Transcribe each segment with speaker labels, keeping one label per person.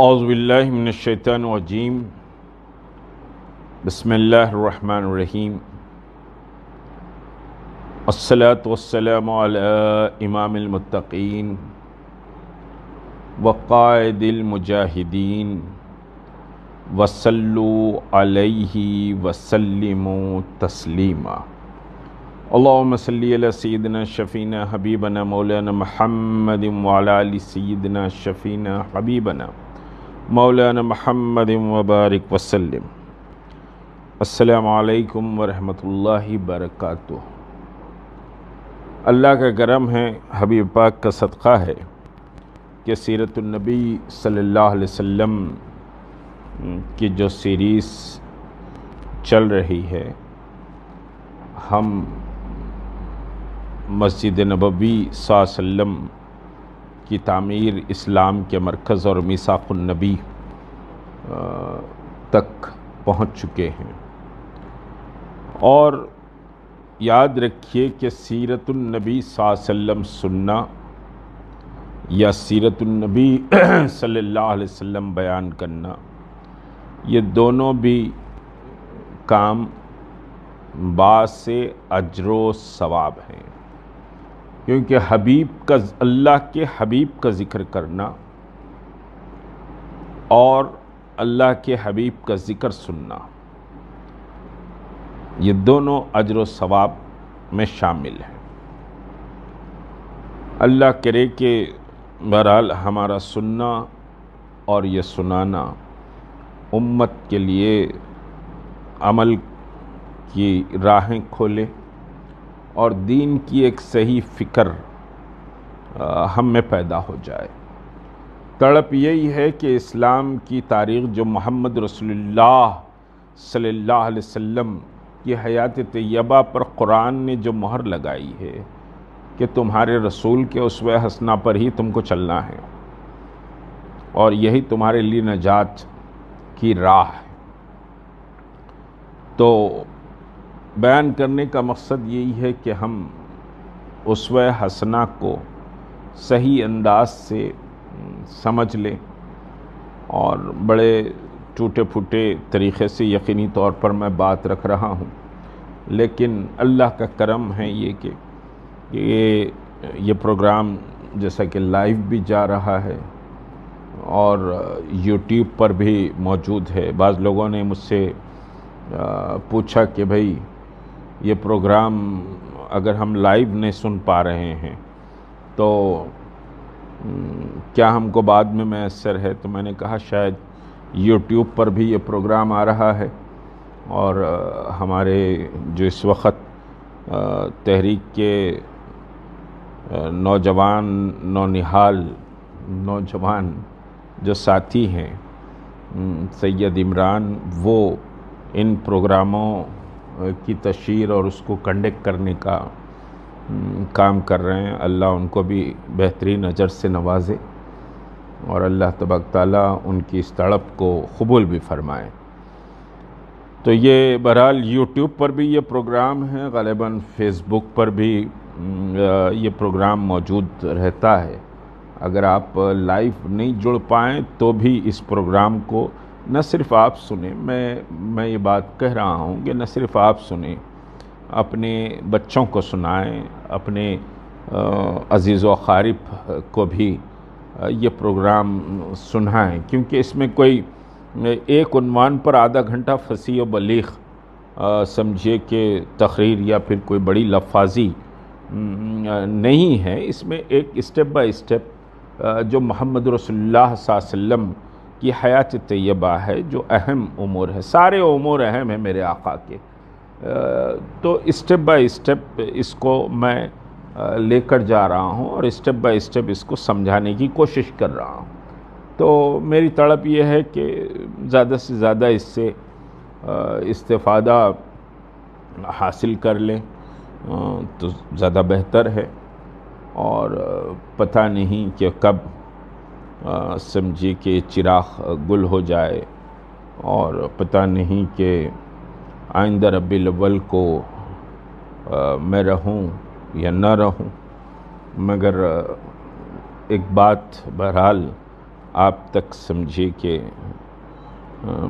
Speaker 1: اعوذ باللہ من الشیطان الرجیم بسم اللہ الرحمن الرحیم الصلاۃ والسلام علی امام المتقین وقائد المجاہدین وصلوا علیہ وسلموا تسلیما اللہم صلی علی سیدنا شفینا حبیبنا مولانا محمد وعلی آل سیدنا شفینا حبیبنا مولانا محمد وبارک وسلم۔ السلام علیکم ورحمۃ اللہ وبرکاتہ۔ اللہ کا کرم ہے، حبیب پاک کا صدقہ ہے کہ سیرت النبی صلی اللہ علیہ وسلم کی جو سیریز چل رہی ہے، ہم مسجد نبوی صلی اللہ علیہ وسلم کی تعمیر اسلام کے مرکز اور میثاق النبی تک پہنچ چکے ہیں، اور یاد رکھیے کہ سیرت النبی صلی اللہ علیہ وسلم سننا یا سیرت النبی صلی اللہ علیہ وسلم بیان کرنا، یہ دونوں بھی کام باعث اجر و ثواب ہیں، کیونکہ اللہ کے حبیب کا ذکر کرنا اور اللہ کے حبیب کا ذکر سننا، یہ دونوں اجر و ثواب میں شامل ہیں۔ اللہ کرے کہ بہرحال ہمارا سننا اور یہ سنانا امت کے لیے عمل کی راہیں کھولے اور دین کی ایک صحیح فکر ہم میں پیدا ہو جائے۔ تڑپ یہی ہے کہ اسلام کی تاریخ جو محمد رسول اللہ صلی اللہ علیہ وسلم کی حیات طیبہ پر قرآن نے جو مہر لگائی ہے کہ تمہارے رسول کے اسوہ حسنہ پر ہی تم کو چلنا ہے اور یہی تمہارے لیے نجات کی راہ ہے، تو بیان کرنے کا مقصد یہی ہے کہ ہم اسوہ حسنہ کو صحیح انداز سے سمجھ لیں، اور بڑے ٹوٹے پھوٹے طریقے سے یقینی طور پر میں بات رکھ رہا ہوں، لیکن اللہ کا کرم ہے یہ کہ یہ پروگرام جیسا کہ لائیو بھی جا رہا ہے اور یوٹیوب پر بھی موجود ہے۔ بعض لوگوں نے مجھ سے پوچھا کہ بھئی یہ پروگرام اگر ہم لائیو نہیں سن پا رہے ہیں تو کیا ہم کو بعد میں میسر ہے؟ تو میں نے کہا شاید یوٹیوب پر بھی یہ پروگرام آ رہا ہے، اور ہمارے جو اس وقت تحریک کے نوجوان جو ساتھی ہیں سید عمران، وہ ان پروگراموں کی تشہیر اور اس کو کنڈکٹ کرنے کا کام کر رہے ہیں۔ اللہ ان کو بھی بہترین اجر سے نوازے، اور اللہ تبارک تعالیٰ ان کی اس طلب کو قبول بھی فرمائے۔ تو یہ بہرحال یوٹیوب پر بھی یہ پروگرام ہے، غالباً فیس بک پر بھی یہ پروگرام موجود رہتا ہے۔ اگر آپ لائیو نہیں جڑ پائیں تو بھی اس پروگرام کو نہ صرف آپ سنیں، میں یہ بات کہہ رہا ہوں کہ نہ صرف آپ سنیں، اپنے بچوں کو سنائیں، اپنے عزیز و اقارب کو بھی یہ پروگرام سنائیں، کیونکہ اس میں کوئی ایک عنوان پر آدھا گھنٹہ فصیح و بلیغ سمجھیے کہ تقریر یا پھر کوئی بڑی لفاظی نہیں ہے۔ اس میں ایک اسٹیپ بائی اسٹیپ جو محمد رسول اللہ صلی اللہ علیہ وسلم کی حیات طیبہ ہے، جو اہم امور ہے، سارے امور اہم ہیں میرے آقا کے، تو اسٹیپ بائی اسٹیپ اس کو میں لے کر جا رہا ہوں اور اسٹیپ بائی اسٹیپ اس کو سمجھانے کی کوشش کر رہا ہوں۔ تو میری طلب یہ ہے کہ زیادہ سے زیادہ اس سے استفادہ حاصل کر لیں تو زیادہ بہتر ہے، اور پتہ نہیں کہ کب سمجھیے کہ چراغ گل ہو جائے، اور پتہ نہیں کہ آئندہ ربیع الاول کو میں رہوں یا نہ رہوں، مگر ایک بات بہرحال آپ تک سمجھے کہ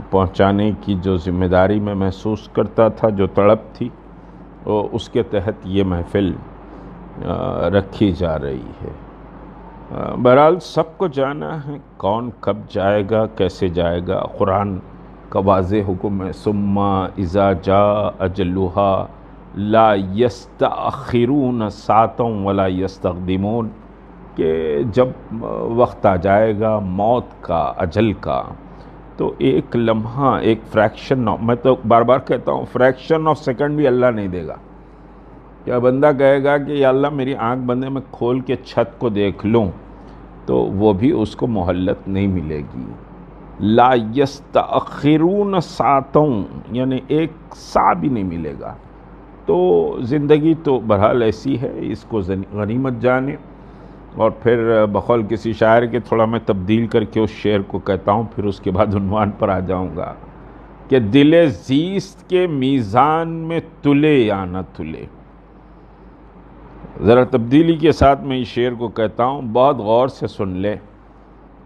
Speaker 1: پہنچانے کی جو ذمہ داری میں محسوس کرتا تھا، جو تڑپ تھی، اس کے تحت یہ محفل رکھی جا رہی ہے۔ بہرحال سب کو جانا ہے کون کب جائے گا، کیسے جائے گا۔ قرآن کا واضح حکم ہے، ثم اذا جاء اجلها لا یستأخرون ساعة ولا یستقدمون، کہ جب وقت آ جائے گا موت کا، اجل کا، تو ایک لمحہ، ایک فریکشن، میں تو بار بار کہتا ہوں فریکشن آف سیکنڈ بھی اللہ نہیں دے گا۔ کیا بندہ کہے گا کہ یا اللہ میری آنکھ بندے میں کھول کے چھت کو دیکھ لوں، تو وہ بھی اس کو مہلت نہیں ملے گی۔ لا یستأخرون ساعتوں، یعنی ایک سا بھی نہیں ملے گا۔ تو زندگی تو بہرحال ایسی ہے، اس کو غنیمت جانے۔ اور پھر بقول کسی شاعر کے تھوڑا میں تبدیل کر کے اس شعر کو کہتا ہوں، پھر اس کے بعد عنوان پر آ جاؤں گا کہ دل زیست کے میزان میں تلے یا نہ تلے۔ ذرا تبدیلی کے ساتھ میں اس شعر کو کہتا ہوں، بہت غور سے سن لے،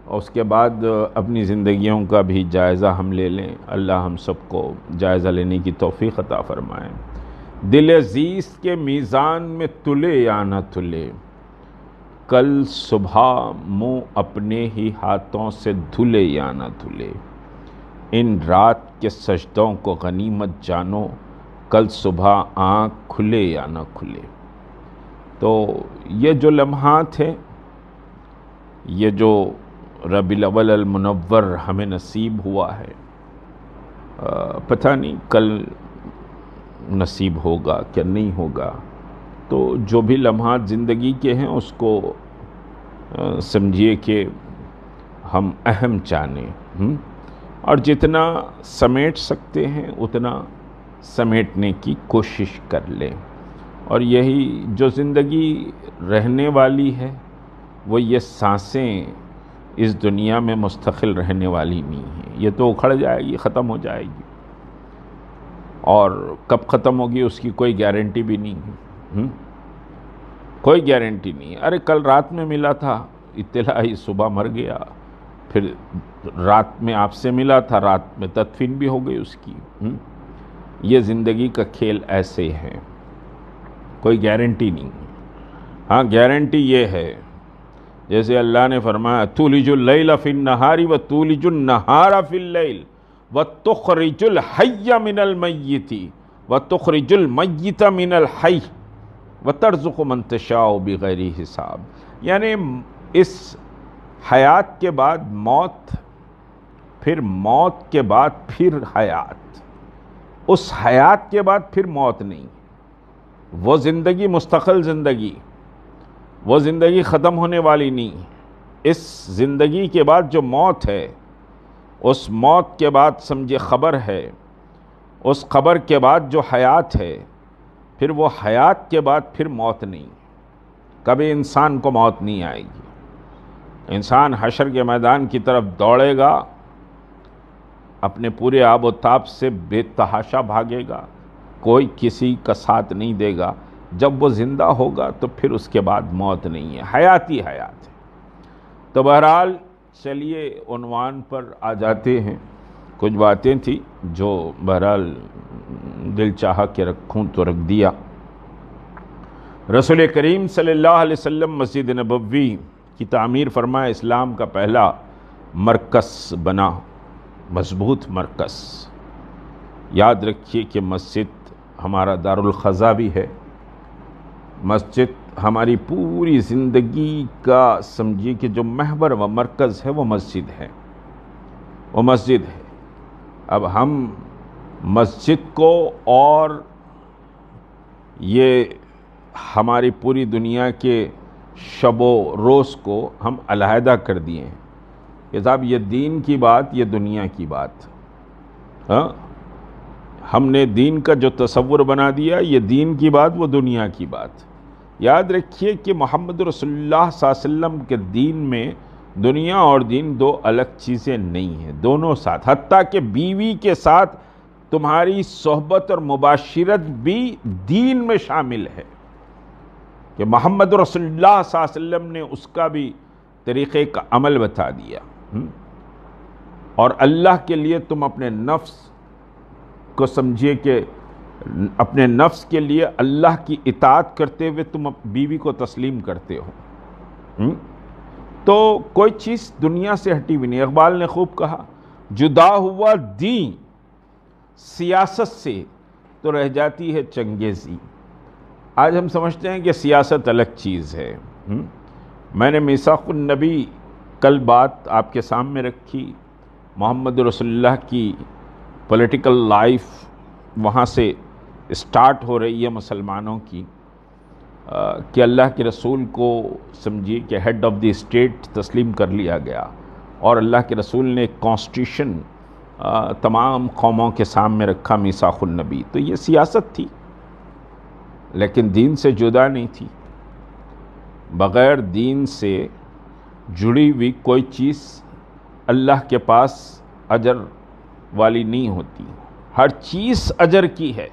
Speaker 1: اور اس کے بعد اپنی زندگیوں کا بھی جائزہ ہم لے لیں۔ اللہ ہم سب کو جائزہ لینے کی توفیق عطا فرمائے۔ دل زیست کے میزان میں تلے یا نہ تلے، کل صبح منہ اپنے ہی ہاتھوں سے دھلے یا نہ دھلے، ان رات کے سجدوں کو غنیمت جانو، کل صبح آنکھ کھلے یا نہ کھلے۔ تو یہ جو لمحات ہیں، یہ جو ربیع الاول المنور ہمیں نصیب ہوا ہے، پتہ نہیں کل نصیب ہوگا کہ نہیں ہوگا۔ تو جو بھی لمحات زندگی کے ہیں اس کو سمجھیے کہ ہم اہم جانیں، اور جتنا سمیٹ سکتے ہیں اتنا سمیٹنے کی کوشش کر لیں۔ اور یہی جو زندگی رہنے والی ہے، وہ یہ سانسیں اس دنیا میں مستقل رہنے والی نہیں ہیں، یہ تو اکھڑ جائے گی، ختم ہو جائے گی، اور کب ختم ہوگی اس کی کوئی گارنٹی بھی نہیں ہے، کوئی گارنٹی نہیں۔ ارے کل رات میں ملا تھا، اطلاع ہی صبح مر گیا، پھر رات میں آپ سے ملا تھا، رات میں تدفین بھی ہو گئی اس کی۔ یہ زندگی کا کھیل ایسے ہے، کوئی گارنٹی نہیں۔ ہاں گارنٹی یہ ہے، جیسے اللہ نے فرمایا تولج اللیل فی النہار وتولج النہار فی اللیل وتخرج الحی من المیت وتخرج المیت من الحی وترزق من تشاء بغیر حساب۔ یعنی اس حیات کے بعد موت، پھر موت کے بعد پھر حیات، اس حیات کے بعد پھر موت نہیں۔ وہ زندگی مستقل زندگی، وہ زندگی ختم ہونے والی نہیں۔ اس زندگی کے بعد جو موت ہے، اس موت کے بعد سمجھے خبر ہے، اس خبر کے بعد جو حیات ہے، پھر وہ حیات کے بعد پھر موت نہیں۔ کبھی انسان کو موت نہیں آئے گی۔ انسان حشر کے میدان کی طرف دوڑے گا، اپنے پورے آب و تاب سے بے تحاشا بھاگے گا، کوئی کسی کا ساتھ نہیں دے گا۔ جب وہ زندہ ہوگا تو پھر اس کے بعد موت نہیں ہے، حیات ہی حیات ہے۔ تو بہرحال چلیے عنوان پر آ جاتے ہیں۔ کچھ باتیں تھیں جو بہرحال دل چاہا کہ رکھوں تو رکھ دیا۔ رسول کریم صلی اللہ علیہ وسلم مسجد نبوی کی تعمیر فرمائے، اسلام کا پہلا مرکز بنا، مضبوط مرکز۔ یاد رکھیے کہ مسجد ہمارا دارالخضا بھی ہے، مسجد ہماری پوری زندگی کا سمجھیے کہ جو محور و مرکز ہے وہ مسجد ہے، وہ مسجد ہے۔ اب ہم مسجد کو اور یہ ہماری پوری دنیا کے شب و روز کو ہم علیحدہ کر دیے ہیں کہ صاحب یہ دین کی بات، یہ دنیا کی بات۔ ہم نے دین کا جو تصور بنا دیا، یہ دین کی بات، وہ دنیا کی بات۔ یاد رکھیے کہ محمد رسول اللہ صلی اللہ علیہ وسلم کے دین میں دنیا اور دین دو الگ چیزیں نہیں ہیں، دونوں ساتھ۔ حتیٰ کہ بیوی کے ساتھ تمہاری صحبت اور مباشرت بھی دین میں شامل ہے، کہ محمد رسول اللہ صلی اللہ علیہ وسلم نے اس کا بھی طریقے کا عمل بتا دیا۔ اور اللہ کے لیے تم اپنے نفس کو سمجھیے کہ اپنے نفس کے لیے اللہ کی اطاعت کرتے ہوئے تم بیوی کو تسلیم کرتے ہو، تو کوئی چیز دنیا سے ہٹی ہوئی نہیں۔ اقبال نے خوب کہا، جدا ہوا دین سیاست سے تو رہ جاتی ہے چنگیزی۔ آج ہم سمجھتے ہیں کہ سیاست الگ چیز ہے۔ میں نے میثاق النبی کل بات آپ کے سامنے رکھی، محمد رسول اللہ کی پولیٹیکل لائف وہاں سے اسٹارٹ ہو رہی ہے مسلمانوں کی، کہ اللہ کے رسول کو سمجھیے کہ ہیڈ آف دی اسٹیٹ تسلیم کر لیا گیا، اور اللہ کے رسول نے ایک کانسٹیٹیوشن تمام قوموں کے سامنے رکھا، میثاق النبی۔ تو یہ سیاست تھی، لیکن دین سے جدا نہیں تھی۔ بغیر دین سے جڑی ہوئی کوئی چیز اللہ کے پاس اجر والی نہیں ہوتی۔ ہر چیز اجر کی ہے،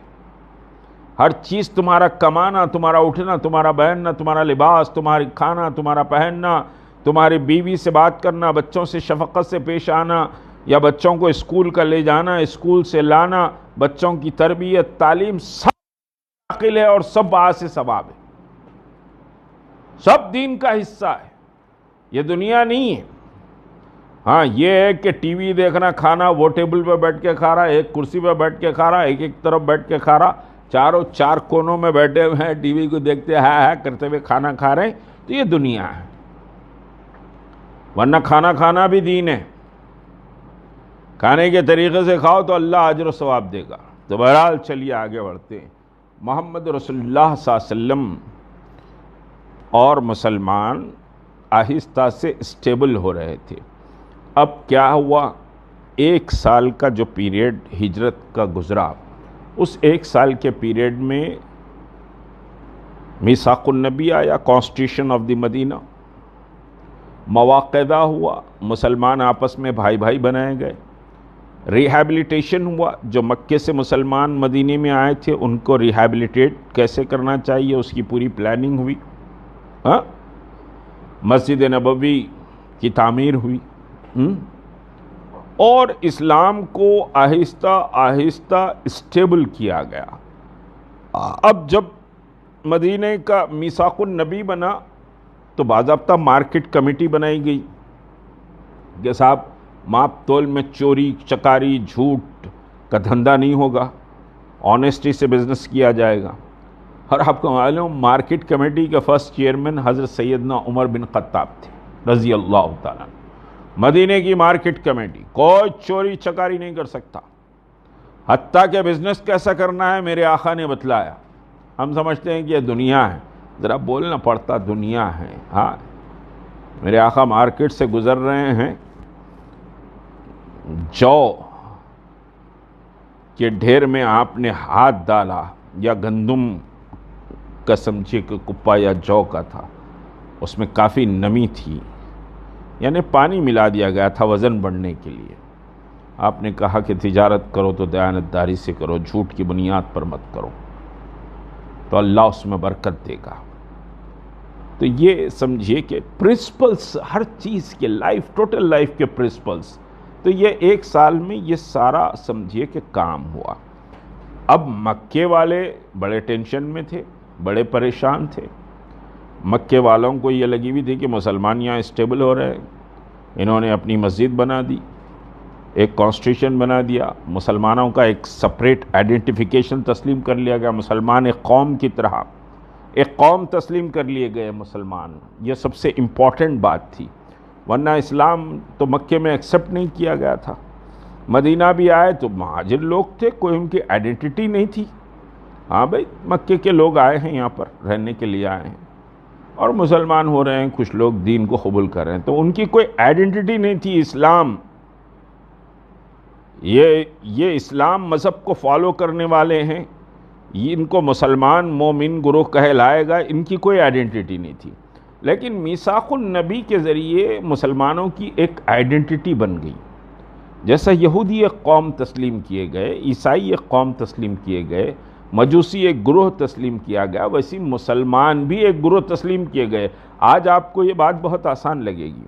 Speaker 1: ہر چیز، تمہارا کمانا، تمہارا اٹھنا، تمہارا بیٹھنا، تمہارا لباس، تمہاری کھانا، تمہارا پہننا، تمہاری بیوی سے بات کرنا، بچوں سے شفقت سے پیش آنا، یا بچوں کو اسکول کا لے جانا، اسکول سے لانا، بچوں کی تربیت، تعلیم، سب داخل ہے اور سب باعث ثواب ہے، سب دین کا حصہ ہے، یہ دنیا نہیں ہے۔ ہاں یہ ہے کہ ٹی وی دیکھنا، کھانا وہ ٹیبل پہ بیٹھ کے کھا رہا، ایک کرسی پہ بیٹھ کے کھا رہا، ایک طرف بیٹھ کے کھا رہا، چاروں چار کونوں میں بیٹھے ہوئے ہیں، ٹی وی کو دیکھتے ہاں کرتے ہوئے کھانا کھا رہے ہیں، تو یہ دنیا ہے۔ ورنہ کھانا کھانا بھی دین ہے، کھانے کے طریقے سے کھاؤ تو اللہ اجر و ثواب دے گا۔ تو بہرحال چلیے آگے بڑھتے ہیں۔ محمد رسول اللہ صلی اللہ علیہ وسلم اور مسلمان آہستہ سے اسٹیبل ہو رہے تھے۔ اب کیا ہوا، ایک سال کا جو پیریڈ ہجرت کا گزرا، اس ایک سال کے پیریڈ میں میثاق النبی آیا، کانسٹیٹیوشن آف دی مدینہ، مواقعہ ہوا، مسلمان آپس میں بھائی بھائی بنائے گئے، ریہیبلیٹیشن ہوا، جو مکے سے مسلمان مدینے میں آئے تھے ان کو ریہیبلیٹیٹ کیسے کرنا چاہیے اس کی پوری پلاننگ ہوئی، مسجد نبوی کی تعمیر ہوئی، اور اسلام کو آہستہ آہستہ اسٹیبل کیا گیا۔ اب جب مدینہ کا میثاق النبی بنا تو باضابطہ مارکیٹ کمیٹی بنائی گئی کہ صاحب ماپ تول میں چوری چکاری جھوٹ کا دھندا نہیں ہوگا، آنیسٹی سے بزنس کیا جائے گا۔ اور آپ کو معلوم مارکیٹ کمیٹی کے فرسٹ چیئرمین حضرت سیدنا عمر بن خطاب تھے رضی اللہ تعالیٰ۔ مدینہ کی مارکیٹ کمیٹی کوئی چوری چکاری نہیں کر سکتا، حتیٰ کہ بزنس کیسا کرنا ہے میرے آقا نے بتلایا۔ ہم سمجھتے ہیں کہ یہ دنیا ہے، ذرا بولنا پڑتا دنیا ہے۔ ہاں میرے آقا مارکیٹ سے گزر رہے ہیں، جو کے ڈھیر میں آپ نے ہاتھ ڈالا، یا گندم کا سمجھے کہ کپا یا جو کا تھا، اس میں کافی نمی تھی، یعنی پانی ملا دیا گیا تھا وزن بڑھنے کے لیے۔ آپ نے کہا کہ تجارت کرو تو دیانتداری سے کرو، جھوٹ کی بنیاد پر مت کرو، تو اللہ اس میں برکت دے گا۔ تو یہ سمجھیے کہ پرنسپلز ہر چیز کے، لائف ٹوٹل لائف کے پرنسپلز، تو یہ ایک سال میں یہ سارا سمجھیے کہ کام ہوا۔ اب مکے والے بڑے ٹینشن میں تھے، بڑے پریشان تھے۔ مکے والوں کو یہ لگی ہوئی تھی کہ مسلمان یہاں اسٹیبل ہو رہے ہیں، انہوں نے اپنی مسجد بنا دی، ایک کانسٹیٹیوشن بنا دیا، مسلمانوں کا ایک سپریٹ آئیڈینٹیفیکیشن تسلیم کر لیا گیا، مسلمان ایک قوم کی طرح ایک قوم تسلیم کر لیے گئے مسلمان۔ یہ سب سے امپورٹنٹ بات تھی، ورنہ اسلام تو مکے میں ایکسیپٹ نہیں کیا گیا تھا۔ مدینہ بھی آئے تو مہاجر لوگ تھے، کوئی ان کی آئیڈینٹی نہیں تھی۔ ہاں بھائی مکے کے لوگ آئے ہیں یہاں پر رہنے کے لیے آئے ہیں، اور مسلمان ہو رہے ہیں، کچھ لوگ دین کو قبول کر رہے ہیں، تو ان کی کوئی آئیڈینٹی نہیں تھی۔ اسلام یہ اسلام مذہب کو فالو کرنے والے ہیں، ان کو مسلمان مومن گروہ کہلائے گا، ان کی کوئی آئیڈینٹی نہیں تھی۔ لیکن میثاق النبی کے ذریعے مسلمانوں کی ایک آئیڈینٹی بن گئی۔ جیسا یہودی ایک قوم تسلیم کیے گئے، عیسائی ایک قوم تسلیم کیے گئے، مجوسی ایک گروہ تسلیم کیا گیا، ویسی مسلمان بھی ایک گروہ تسلیم کیے گئے۔ آج آپ کو یہ بات بہت آسان لگے گی،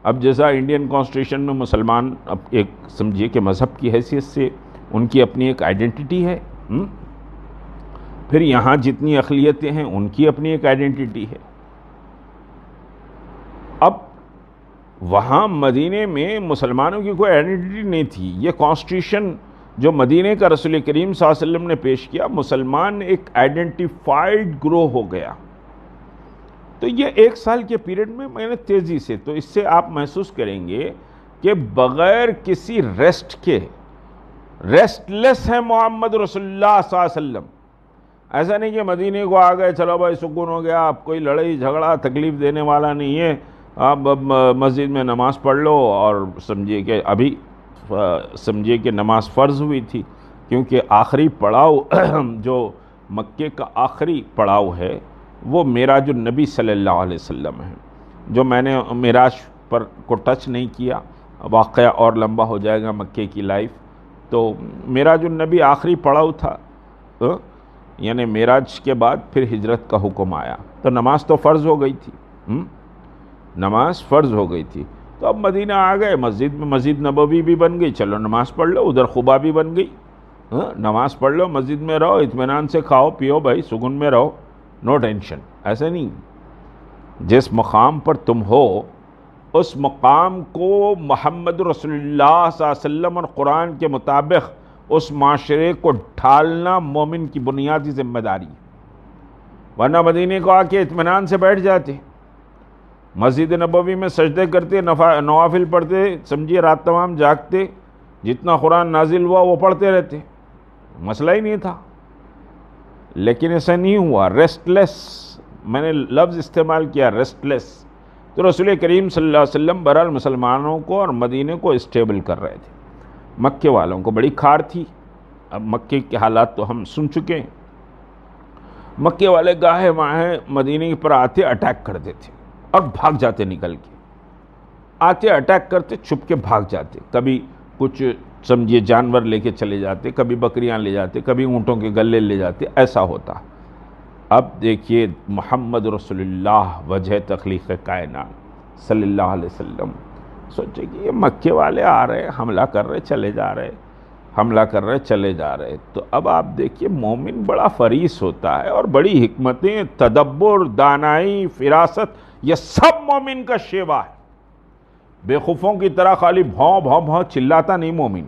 Speaker 1: اب جیسا انڈین کانسٹیٹیوشن میں مسلمان اب ایک سمجھیے کہ مذہب کی حیثیت سے ان کی اپنی ایک آئیڈینٹی ہے، پھر یہاں جتنی اقلیتیں ہیں ان کی اپنی ایک آئیڈینٹی ہے۔ اب وہاں مدینے میں مسلمانوں کی کوئی آئیڈینٹی نہیں تھی۔ یہ کانسٹیٹیوشن جو مدینے کا رسول کریم صلی اللہ علیہ وسلم نے پیش کیا، مسلمان ایک آئیڈینٹیفائڈ گروہ ہو گیا۔ تو یہ 1 سال کے پیریڈ میں نے تیزی سے، تو اس سے آپ محسوس کریں گے کہ بغیر کسی ریسٹ کے ریسٹ لیس ہے محمد رسول اللہ صلی اللہ علیہ وسلم۔ ایسا نہیں کہ مدینے کو آ گئے چلو بھائی سکون ہو گیا، آپ کوئی لڑائی جھگڑا تکلیف دینے والا نہیں ہے، آپ مسجد میں نماز پڑھ لو، اور سمجھیے کہ ابھی سمجھیے کہ نماز فرض ہوئی تھی، کیونکہ آخری پڑاؤ جو مکے کا آخری پڑاؤ ہے وہ معراج النبی صلی اللہ علیہ وسلم ہے، جو میں نے معراج پر کو ٹچ نہیں کیا، واقعہ اور لمبا ہو جائے گا مکے کی لائف۔ تو معراج النبی آخری پڑاؤ تھا، یعنی معراج کے بعد پھر ہجرت کا حکم آیا، تو نماز تو فرض ہو گئی تھی، نماز فرض ہو گئی تھی۔ تو اب مدینہ آ گئے، مسجد نبوی بھی بن گئی، چلو نماز پڑھ لو، ادھر قباء بھی بن گئی، نماز پڑھ لو، مسجد میں رہو، اطمینان سے کھاؤ پیو بھائی، سکون میں رہو، نو ٹینشن۔ ایسے نہیں، جس مقام پر تم ہو اس مقام کو محمد رسول اللہ صلی اللہ علیہ وسلم اور قرآن کے مطابق اس معاشرے کو ڈھالنا مومن کی بنیادی ذمہ داری ہے، ورنہ مدینے کو آ کے اطمینان سے بیٹھ جاتے، مسجد نبوی میں سجدے کرتے، نوافل پڑھتے، سمجھیے رات تمام جاگتے، جتنا قرآن نازل ہوا وہ پڑھتے رہتے، مسئلہ ہی نہیں تھا۔ لیکن ایسا نہیں ہوا، ریسٹ لیس، میں نے لفظ استعمال کیا ریسٹ لیس۔ تو رسول کریم صلی اللہ علیہ وسلم بہرحال مسلمانوں کو اور مدینے کو اسٹیبل کر رہے تھے۔ مکے والوں کو بڑی کھار تھی، اب مکے کے حالات تو ہم سن چکے ہیں۔ مکے والے گاہے ماہے مدینے پر آتے اٹیک کرتے تھے اور بھاگ جاتے، نکل کے آتے اٹیک کرتے، چھپ کے بھاگ جاتے، کبھی کچھ سمجھیے جانور لے کے چلے جاتے، کبھی بکریاں لے جاتے، کبھی اونٹوں کے گلے لے جاتے، ایسا ہوتا۔ اب دیکھیے محمد رسول اللہ وجہ تخلیق کائنات صلی اللہ علیہ وسلم، سوچے کہ یہ مکے والے آ رہے، حملہ کر رہے چلے جا رہے، حملہ کر رہے چلے جا رہے۔ تو اب آپ دیکھیے مومن بڑا فریس ہوتا ہے، اور بڑی حکمتیں، تدبر، دانائی، فراست، یہ سب مومن کا شیوا ہے۔ بیوقوفوں کی طرح خالی بھاؤ بھاؤ بھاؤ چلاتا نہیں مومن۔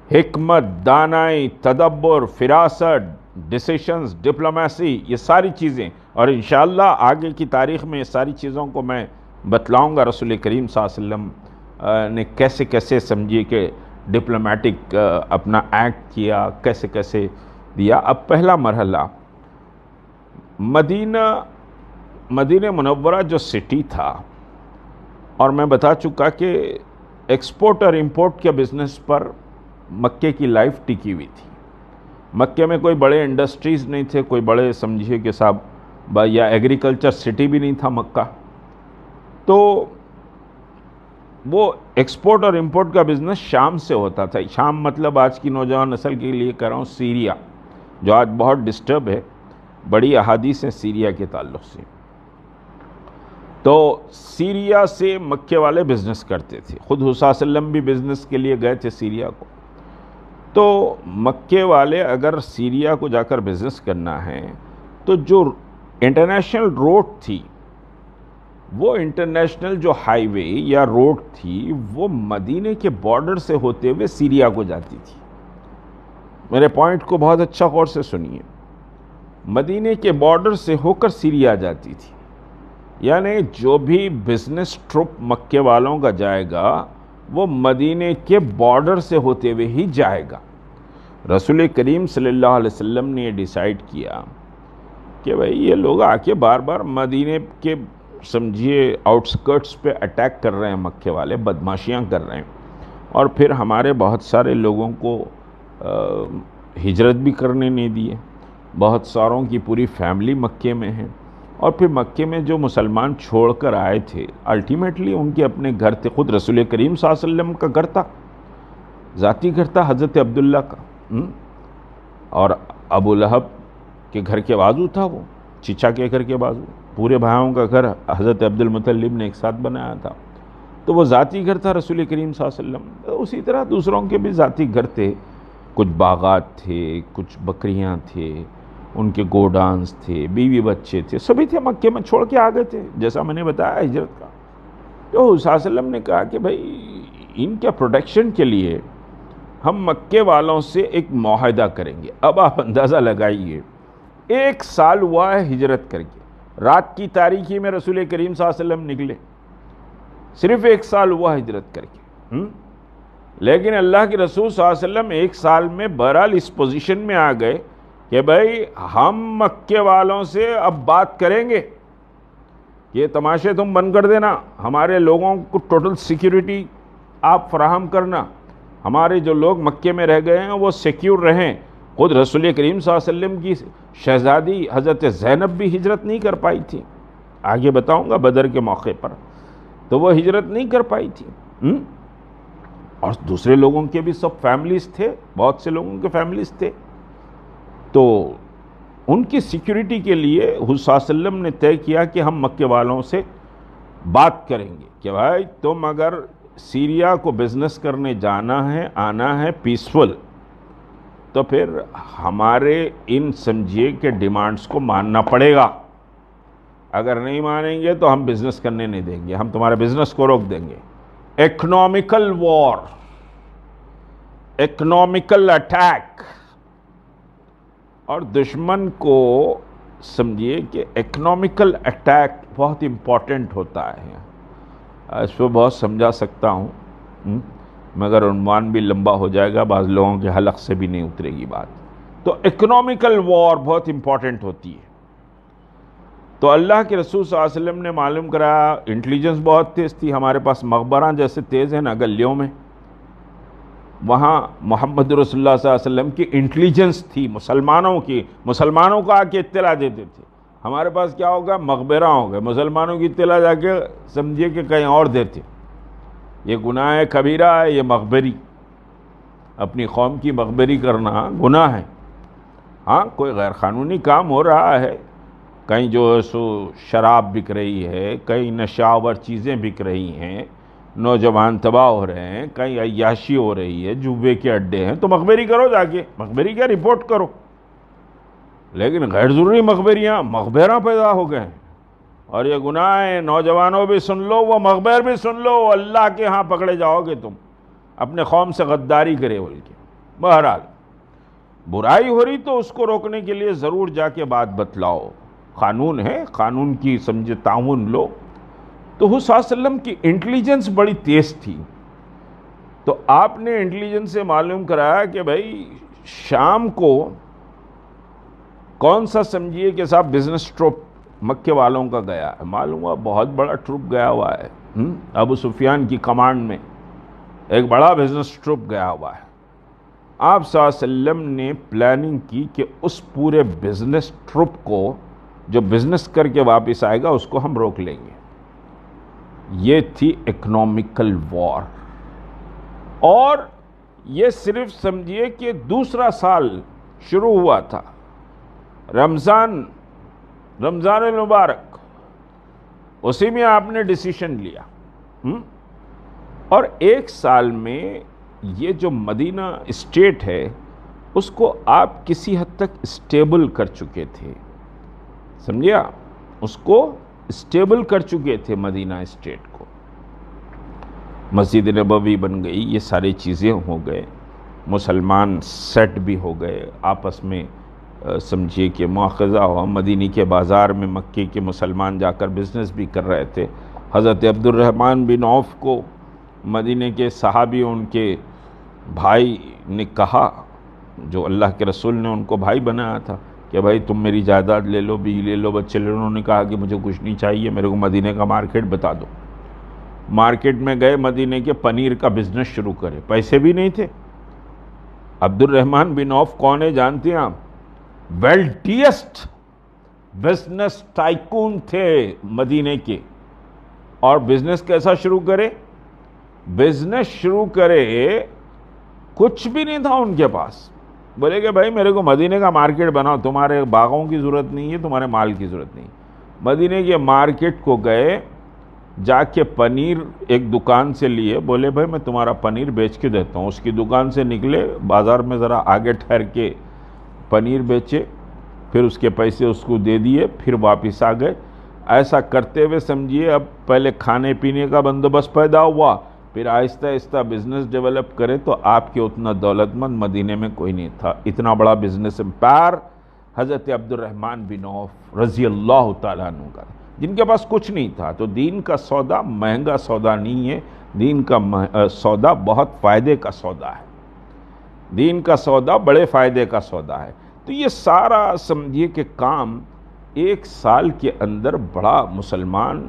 Speaker 1: حکمت، دانائی، تدبر، فراست، ڈیسیشنز، ڈپلومیسی، یہ ساری چیزیں، اور انشاءاللہ آگے کی تاریخ میں یہ ساری چیزوں کو میں بتلاؤں گا رسول کریم صلی اللہ علیہ وسلم نے کیسے کیسے سمجھیے کہ ڈپلومیٹک اپنا ایکٹ کیا، کیسے کیسے دیا۔ اب پہلا مرحلہ مدینہ منورہ جو سٹی تھا، اور میں بتا چکا کہ ایکسپورٹ اور امپورٹ کے بزنس پر مکے کی لائف ٹکی ہوئی تھی۔ مکے میں کوئی بڑے انڈسٹریز نہیں تھے، کوئی بڑے سمجھیے کہ صاحب یا ایگریکلچر سٹی بھی نہیں تھا مکہ، تو وہ ایکسپورٹ اور امپورٹ کا بزنس شام سے ہوتا تھا۔ شام مطلب آج کی نوجوان نسل کے لیے کہہ رہا ہوں سیریا، جو آج بہت ڈسٹرب ہے، بڑی احادیث ہیں سیریا کے تعلق سے۔ تو سیریا سے مکے والے بزنس کرتے تھے، خود حضور صلی اللہ علیہ وسلم بھی بزنس کے لیے گئے تھے سیریا کو۔ تو مکے والے اگر سیریا کو جا کر بزنس کرنا ہے تو جو انٹرنیشنل روڈ تھی، وہ انٹرنیشنل جو ہائی وے یا روڈ تھی، وہ مدینے کے بارڈر سے ہوتے ہوئے سیریا کو جاتی تھی۔ میرے پوائنٹ کو بہت اچھا غور سے سنیے، مدینے کے بارڈر سے ہو کر سیریا جاتی تھی، یعنی جو بھی بزنس ٹرپ مکے والوں کا جائے گا وہ مدینے کے بارڈر سے ہوتے ہوئے ہی جائے گا۔ رسول کریم صلی اللہ علیہ وسلم نے یہ ڈیسائیڈ کیا کہ بھئی یہ لوگ آ کے بار بار مدینے کے سمجھیے آؤٹسکرٹس پہ اٹیک کر رہے ہیں، مکے والے بدماشیاں کر رہے ہیں، اور پھر ہمارے بہت سارے لوگوں کو ہجرت بھی کرنے نہیں دیے، بہت ساروں کی پوری فیملی مکے میں ہے، اور پھر مکے میں جو مسلمان چھوڑ کر آئے تھے الٹیمیٹلی ان کے اپنے گھر تھے، خود رسول کریم صلی اللہ علیہ وسلم کا گھر تھا، ذاتی گھر تھا حضرت عبداللہ کا، اور ابو لہب کے گھر کے بازو تھا، وہ چچا کے گھر کے بازو، پورے بھائیوں کا گھر حضرت عبد المطلب نے ایک ساتھ بنایا تھا، تو وہ ذاتی گھر تھا رسول کریم صلی اللہ علیہ وسلم۔ اسی طرح دوسروں کے بھی ذاتی گھر تھے، کچھ باغات تھے، کچھ بکریاں تھے، ان کے گوڈانز تھے، بیوی بچے تھے، سبھی تھے، مکے میں چھوڑ کے آ گئے تھے جیسا میں نے بتایا ہجرت کا۔ تو حضور صلی اللہ علیہ وسلم نے کہا کہ بھائی ان کے پروٹیکشن کے لیے ہم مکے والوں سے ایک معاہدہ کریں گے۔ اب آپ اندازہ لگائیے، 1 سال ہوا ہے ہجرت کر کے، رات کی تاریکی میں رسول کریم صلی اللہ علیہ وسلم نکلے، صرف 1 سال ہوا ہجرت کر کے، لیکن اللہ کے رسول صلی اللہ علیہ وسلم 1 سال میں بہرحال اس پوزیشن میں آ گئے کہ بھائی ہم مکے والوں سے اب بات کریں گے، یہ تماشے تم بند کر دینا، ہمارے لوگوں کو ٹوٹل سیکیورٹی آپ فراہم کرنا، ہمارے جو لوگ مکے میں رہ گئے ہیں وہ سیکیور رہیں۔ خود رسول کریم صلی اللہ علیہ وسلم کی شہزادی حضرت زینب بھی ہجرت نہیں کر پائی تھی، آگے بتاؤں گا بدر کے موقع پر، تو وہ ہجرت نہیں کر پائی تھی، اور دوسرے لوگوں کے بھی سب فیملیز تھے، بہت سے لوگوں کے فیملیز تھے، تو ان کی سیکیورٹی کے لیے حضور صلی اللہ علیہ وسلم نے طے کیا کہ ہم مکے والوں سے بات کریں گے کہ بھائی تم اگر سیریا کو بزنس کرنے جانا ہے، آنا ہے پیسفل، تو پھر ہمارے ان سمجھیے کہ ڈیمانڈز کو ماننا پڑے گا، اگر نہیں مانیں گے تو ہم بزنس کرنے نہیں دیں گے، ہم تمہارے بزنس کو روک دیں گے۔ اکنامیکل وار، اکنامیکل اٹیک، اور دشمن کو سمجھیے کہ اکنامیکل اٹیک بہت امپورٹنٹ ہوتا ہے، اس پہ بہت سمجھا سکتا ہوں مگر عنوان بھی لمبا ہو جائے گا، بعض لوگوں کے حلق سے بھی نہیں اترے گی بات۔ تو اکنامیکل وار بہت امپورٹنٹ ہوتی ہے، تو اللہ کے رسول صلی اللہ علیہ وسلم نے معلوم کرایا، انٹیلیجنس بہت تیز تھی، ہمارے پاس مخبراں جیسے تیز ہیں نا گلیوں میں، وہاں محمد رسول اللہ صلی اللہ علیہ وسلم کی انٹیلیجنس تھی، مسلمانوں کو آ کے اطلاع دیتے تھے۔ ہمارے پاس کیا ہوگا، مخبراں ہو گئے، مسلمانوں کی اطلاع جا کے سمجھیے کہ کہیں اور دیتے۔ یہ گناہ کبیرہ ہے، یہ مخبری، اپنی قوم کی مخبری کرنا گناہ ہے۔ ہاں کوئی غیر قانونی کام ہو رہا ہے، کہیں جو ہے سو شراب بک رہی ہے، کہیں نشاور چیزیں بک رہی ہیں، نوجوان تباہ ہو رہے ہیں، کہیں عیاشی ہو رہی ہے، جوے کے اڈے ہیں، تو مخبری کرو، جا کے مخبری کیا رپورٹ کرو۔ لیکن غیر ضروری مخبراں پیدا ہو گئے ہیں، اور یہ گناہ ہے، نوجوانوں بھی سن لو، وہ مخبر بھی سن لو، اللہ کے ہاں پکڑے جاؤ گے تم، اپنے قوم سے غداری کرے بول کے۔ بہرحال برائی ہو رہی تو اس کو روکنے کے لیے ضرور جا کے بات بتلاؤ، قانون ہے، قانون کی سمجھے تعاون لو۔ تو حضور صلی اللہ علیہ وسلم کی انٹیلیجنس بڑی تیز تھی، تو آپ نے انٹیلیجنس سے معلوم کرایا کہ بھائی شام کو کون سا سمجھیے کہ صاحب بزنس ٹرپ مکے والوں کا گیا ہے، معلوم ہوا بہت بڑا ٹرپ گیا ہوا ہے، ابو سفیان کی کمانڈ میں ایک بڑا بزنس ٹرپ گیا ہوا ہے۔ آپ صلی اللہ علیہ وسلم نے پلاننگ کی کہ اس پورے بزنس ٹرپ کو جو بزنس کر کے واپس آئے گا اس کو ہم روک لیں گے۔ یہ تھی اکنامیکل وار، اور یہ صرف سمجھیے کہ دوسرا سال شروع ہوا تھا، رمضان المبارک، اسی میں آپ نے ڈیسیشن لیا، اور 1 سال میں یہ جو مدینہ اسٹیٹ ہے اس کو آپ کسی حد تک اسٹیبل کر چکے تھے، سمجھیا، اس کو اسٹیبل کر چکے تھے مدینہ اسٹیٹ کو، مسجد نبوی بن گئی، یہ ساری چیزیں ہو گئے، مسلمان سیٹ بھی ہو گئے آپس میں، سمجھیے کہ مواخذہ ہوا، مدینی کے بازار میں مکے کے مسلمان جا کر بزنس بھی کر رہے تھے۔ حضرت عبد الرحمن بن عوف کو مدینے کے صحابی ان کے بھائی نے کہا، جو اللہ کے رسول نے ان کو بھائی بنایا تھا، کہ بھائی تم میری جائیداد لے لو، بیوی لے لو، بچے لے لو۔ انہوں نے کہا کہ مجھے کچھ نہیں چاہیے، میرے کو مدینے کا مارکیٹ بتا دو۔ مارکیٹ میں گئے، مدینے کے پنیر کا بزنس شروع کرے، پیسے بھی نہیں تھے۔ عبد الرحمن بن عوف کون ہے جانتے ہیں آپ؟ ویلٹیسٹ بزنس ٹائکون تھے مدینے کے، اور بزنس کیسا شروع کرے؟ بزنس شروع کرے، کچھ بھی نہیں تھا ان کے پاس، بولے کہ بھائی میرے کو مدینے کا مارکیٹ بناؤ، تمہارے باغوں کی ضرورت نہیں ہے، تمہارے مال کی ضرورت نہیں، مدینے کے مارکیٹ کو گئے، جا کے پنیر ایک دکان سے لیے، بولے بھائی میں تمہارا پنیر بیچ کے دیتا ہوں۔ اس کی دکان سے نکلے، بازار میں ذرا آگے ٹھہر کے پنیر بیچے، پھر اس کے پیسے اس کو دے دیے، پھر واپس آ گئے۔ ایسا کرتے ہوئے سمجھیے اب پہلے کھانے پینے کا بندوبست پیدا ہوا، پھر آہستہ آہستہ بزنس ڈیولپ کرے تو آپ کے اتنا دولت مند مدینے میں کوئی نہیں تھا۔ اتنا بڑا بزنس امپائر حضرت عبد الرحمن بن عوف رضی اللہ تعالیٰ عنہ کا، جن کے پاس کچھ نہیں تھا۔ تو دین کا سودا مہنگا سودا نہیں ہے، دین کا سودا بہت فائدے کا سودا ہے، دین کا سودا بڑے فائدے کا سودا ہے۔ تو یہ سارا سمجھیے کہ کام ایک سال کے اندر بڑا مسلمان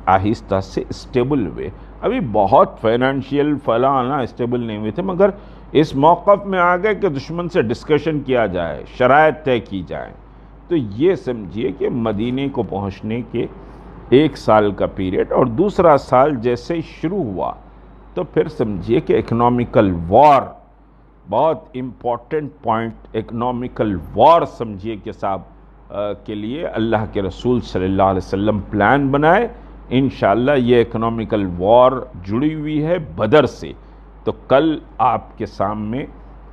Speaker 1: آہستہ سے اسٹیبل ہوئے۔ ابھی بہت فائنینشیل فلانا اسٹیبل نہیں ہوئے تھے، مگر اس موقف میں آ گئے کہ دشمن سے ڈسکشن کیا جائے، شرائط طے کی جائیں۔ تو یہ سمجھیے کہ مدینے کو پہنچنے کے ایک سال کا پیریڈ، اور دوسرا سال جیسے شروع ہوا تو پھر سمجھیے کہ اکنامیکل وار، بہت امپورٹنٹ پوائنٹ، اکنامیکل وار سمجھیے کہ صاحب کے لیے اللہ کے رسول صلی اللہ علیہ وسلم پلان بنائے۔ انشاءاللہ یہ اکنامیکل وار جڑی ہوئی ہے بدر سے۔ تو کل آپ کے سامنے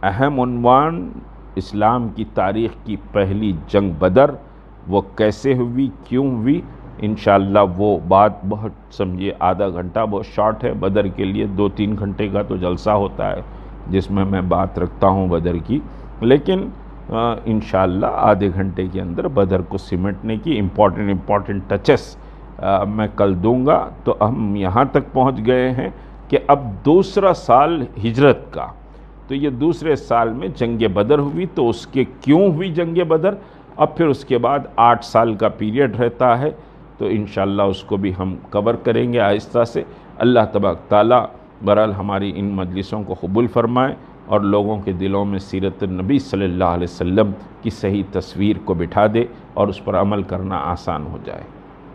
Speaker 1: اہم عنوان اسلام کی تاریخ کی پہلی جنگ بدر، وہ کیسے ہوئی، کیوں ہوئی، انشاءاللہ وہ بات بہت سمجھیے آدھا گھنٹہ بہت شارٹ ہے، بدر کے لیے 2-3 گھنٹے کا تو جلسہ ہوتا ہے جس میں بات رکھتا ہوں بدر کی، لیکن انشاءاللہ آدھے گھنٹے کے اندر بدر کو سمٹنے کی امپورٹنٹ ٹچس میں کل دوں گا۔ تو ہم یہاں تک پہنچ گئے ہیں کہ اب دوسرا سال ہجرت کا، تو یہ دوسرے سال میں جنگ بدر ہوئی، تو اس کے کیوں ہوئی جنگ بدر، اب پھر اس کے بعد 8 سال کا پیریڈ رہتا ہے، تو انشاءاللہ اس کو بھی ہم کور کریں گے آہستہ سے۔ اللہ تبارک تعالیٰ بہرحال ہماری ان مجلسوں کو قبول فرمائے اور لوگوں کے دلوں میں سیرت النبی صلی اللہ علیہ وسلم کی صحیح تصویر کو بٹھا دے اور اس پر عمل کرنا آسان ہو جائے۔